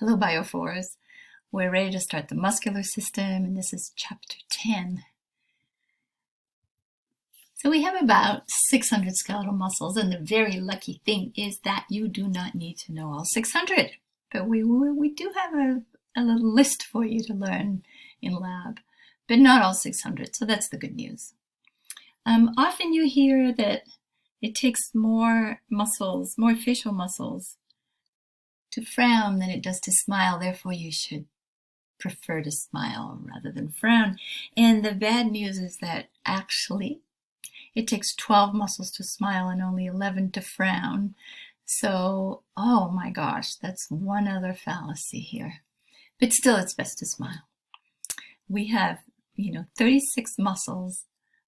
Hello, Biophores. We're ready to start the muscular system, and this is chapter 10. So we have about 600 skeletal muscles, and the very lucky thing is that you do not need to know all 600. But we do have a little list for you to learn in lab, but not all 600, so that's the good news. Often you hear that it takes more muscles, more facial muscles, to frown than it does to smile, therefore you should prefer to smile rather than frown. And the bad news is that actually it takes 12 muscles to smile and only 11 to frown. So, oh my gosh, that's one other fallacy here. But still, it's best to smile. We have, 36 muscles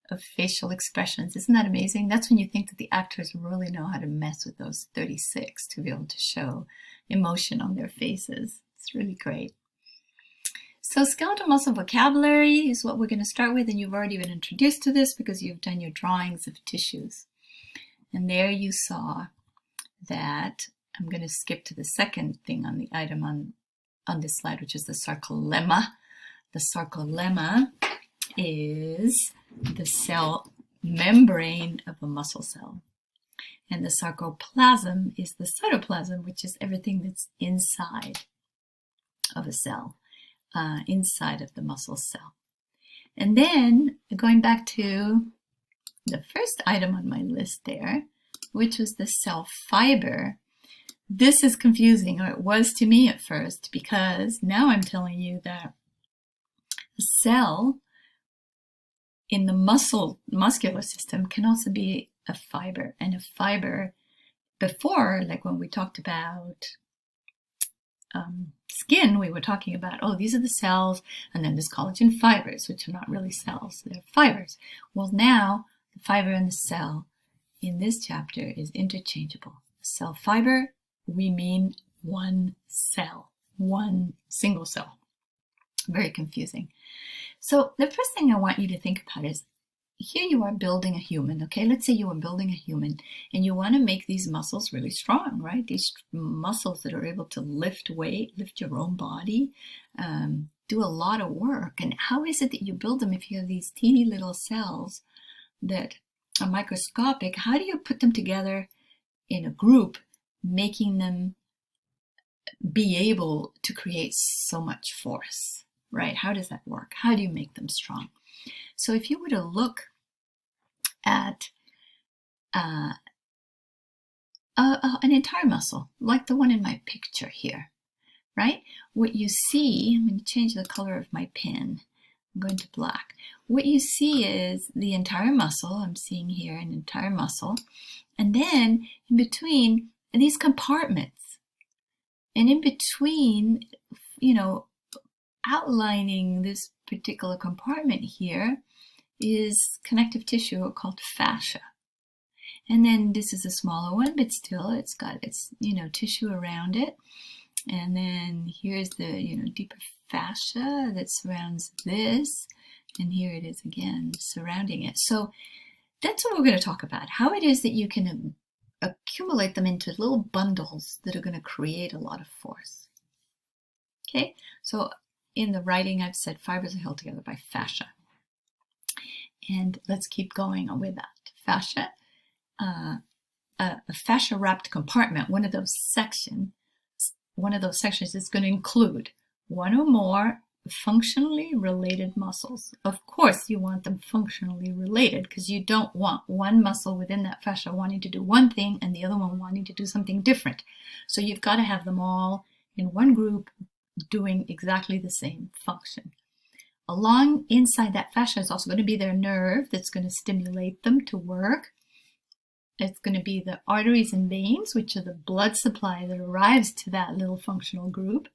of facial expressions. Isn't that amazing? That's when you think that the actors really know how to mess with those 36 to be able to show emotion on their faces. It's really great. So skeletal muscle vocabulary is what we're going to start with, and you've already been introduced to this because you've done your drawings of tissues. And there you saw that, I'm going to skip to the second thing on the item on this slide, which is the sarcolemma. The sarcolemma is the cell membrane of a muscle cell. And the sarcoplasm is the cytoplasm, which is everything that's inside of a cell, inside of the muscle cell. And then going back to the first item on my list there, which was the cell fiber. This is confusing, or it was to me at first, because now I'm telling you that a cell in the muscular system can also be a fiber. And a fiber, before, like when we talked about skin, we were talking about, oh, these are the cells, and then there's collagen fibers, which are not really cells, they're fibers. Well, now the fiber and the cell in this chapter is interchangeable. Cell fiber, we mean one cell, one single cell. Very confusing. So the first thing I want you to think about is, here you are building a human, okay? Let's say you are building a human and you want to make these muscles really strong, right? These muscles that are able to lift weight, lift your own body, do a lot of work. And how is it that you build them if you have these teeny little cells that are microscopic? How do you put them together in a group, making them be able to create so much force? Right? How does that work? How do you make them strong? So if you were to look at an entire muscle, like the one in my picture here, right? What you see, I'm going to change the color of my pen. I'm going to black. What you see is the entire muscle. I'm seeing here an entire muscle. And then in between, these compartments. And in between, outlining this particular compartment here is connective tissue called fascia. And then this is a smaller one, but still it's got its, tissue around it. And then here's the, deeper fascia that surrounds this. And here it is again, surrounding it. So that's what we're going to talk about, how it is that you can accumulate them into little bundles that are going to create a lot of force. Okay, so in the writing, I've said fibers are held together by fascia. And let's keep going with that. Fascia, a fascia-wrapped compartment, one of those sections is going to include one or more functionally related muscles. Of course, you want them functionally related because you don't want one muscle within that fascia wanting to do one thing and the other one wanting to do something different. So you've got to have them all in one group doing exactly the same function. Along inside that fascia is also going to be their nerve that's going to stimulate them to work. It's going to be the arteries and veins, which are the blood supply that arrives to that little functional group.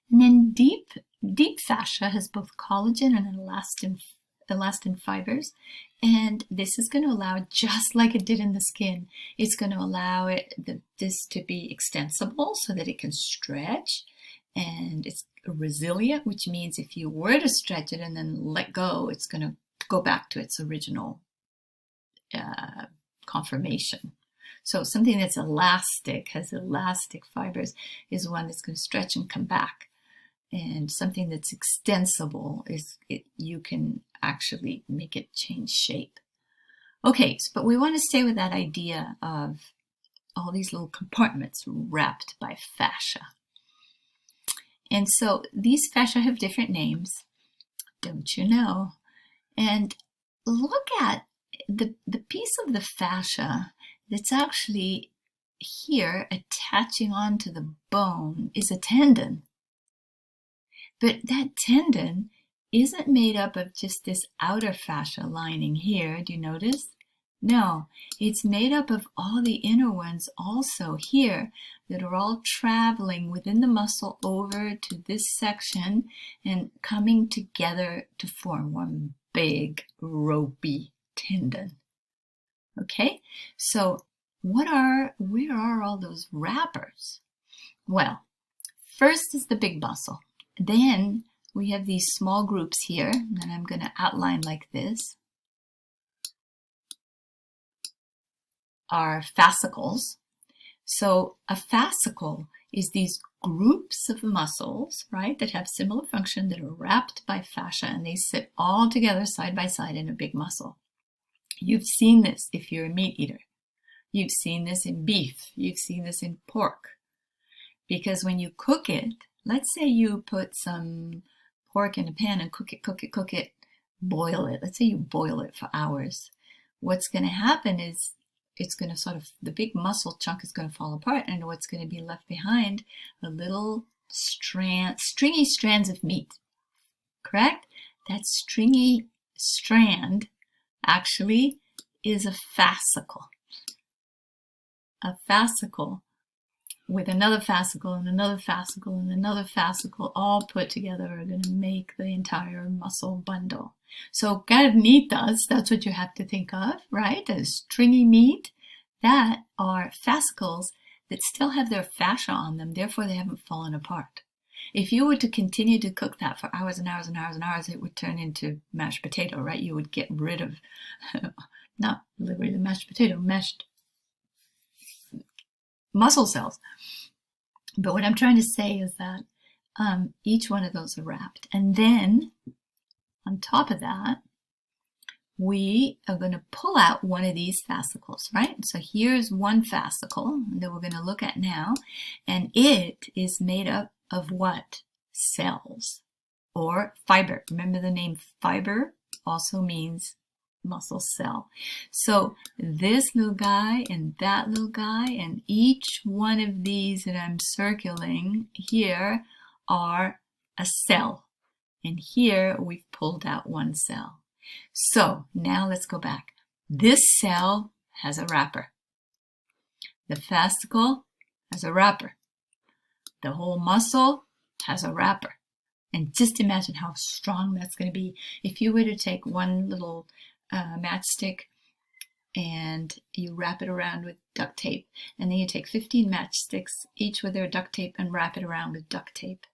And then deep fascia has both collagen and elastin fibers. And this is going to allow, just like it did in the skin, it's going to allow this to be extensible so that it can stretch. And it's resilient, which means if you were to stretch it and then let go, it's going to go back to its original conformation. So something that's elastic, has elastic fibers, is one that's going to stretch and come back. And something that's extensible you can actually make it change shape. Okay, but we want to stay with that idea of all these little compartments wrapped by fascia. And so these fascia have different names, don't you know? And look at the piece of the fascia that's actually here attaching onto the bone is a tendon. But that tendon isn't made up of just this outer fascia lining here. Do you notice? No, it's made up of all the inner ones also here that are all traveling within the muscle over to this section and coming together to form one big ropey tendon. Okay, so where are all those wrappers? Well, first is the big muscle. Then we have these small groups here that I'm going to outline like this. Are fascicles. So a fascicle is these groups of muscles, right, that have similar function that are wrapped by fascia, and they sit all together side by side in a big muscle. You've seen this if you're a meat eater. You've seen this in beef. You've seen this in pork. Because when you cook it, let's say you put some pork in a pan and cook it, boil it. Let's say you boil it for hours. What's going to happen is it's going to the big muscle chunk is going to fall apart, and what's going to be left behind are little stringy strands of meat. Correct? That stringy strand actually is a fascicle. A fascicle with another fascicle and another fascicle and another fascicle all put together are going to make the entire muscle bundle. So carnitas, that's what you have to think of, right? As stringy meat, that are fascicles that still have their fascia on them, therefore they haven't fallen apart. If you were to continue to cook that for hours and hours and hours and hours, it would turn into mashed potato, right? You would get rid of, not literally mashed potato, mashed muscle cells. But what I'm trying to say is that each one of those are wrapped. And then on top of that, we are going to pull out one of these fascicles, right? So here's one fascicle that we're going to look at now. And it is made up of what? Cells or fiber. Remember the name fiber also means muscle cell. So this little guy and that little guy and each one of these that I'm circling here are a cell. And here we've pulled out one cell. So now let's go back. This cell has a wrapper. The fascicle has a wrapper. The whole muscle has a wrapper. And just imagine how strong that's going to be. If you were to take one little matchstick and you wrap it around with duct tape, and then you take 15 matchsticks, each with their duct tape, and wrap it around with duct tape.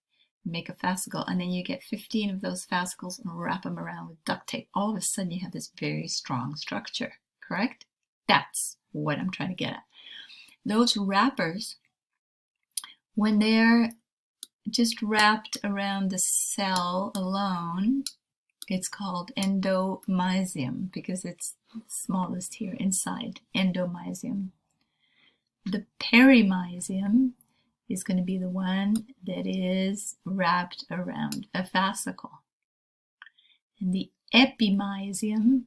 Make a fascicle, and then you get 15 of those fascicles and wrap them around with duct tape. All of a sudden you have this very strong structure, correct? That's what I'm trying to get at. Those wrappers, when they're just wrapped around the cell alone, it's called endomysium because it's smallest here inside, endomysium. The perimysium is going to be the one that is wrapped around a fascicle. And the epimysium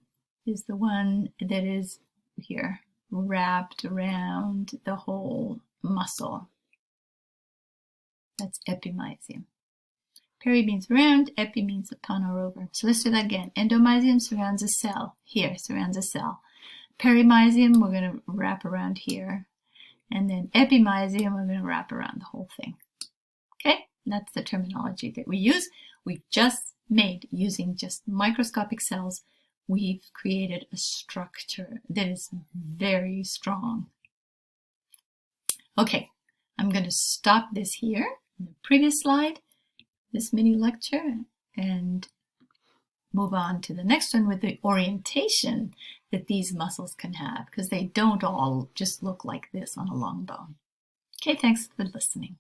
is the one that is here, wrapped around the whole muscle. That's epimysium. Peri means around, epi means upon or over. So let's do that again. Endomysium surrounds a cell. Here, surrounds a cell. Perimysium, we're going to wrap around here. And then epimysium, we're going to wrap around the whole thing. Okay, that's the terminology that we use. We've just made, using just microscopic cells, we've created a structure that is very strong. Okay, I'm going to stop this here in the previous slide, this mini lecture, and move on to the next one with the orientation that these muscles can have, because they don't all just look like this on a long bone. Okay, thanks for listening.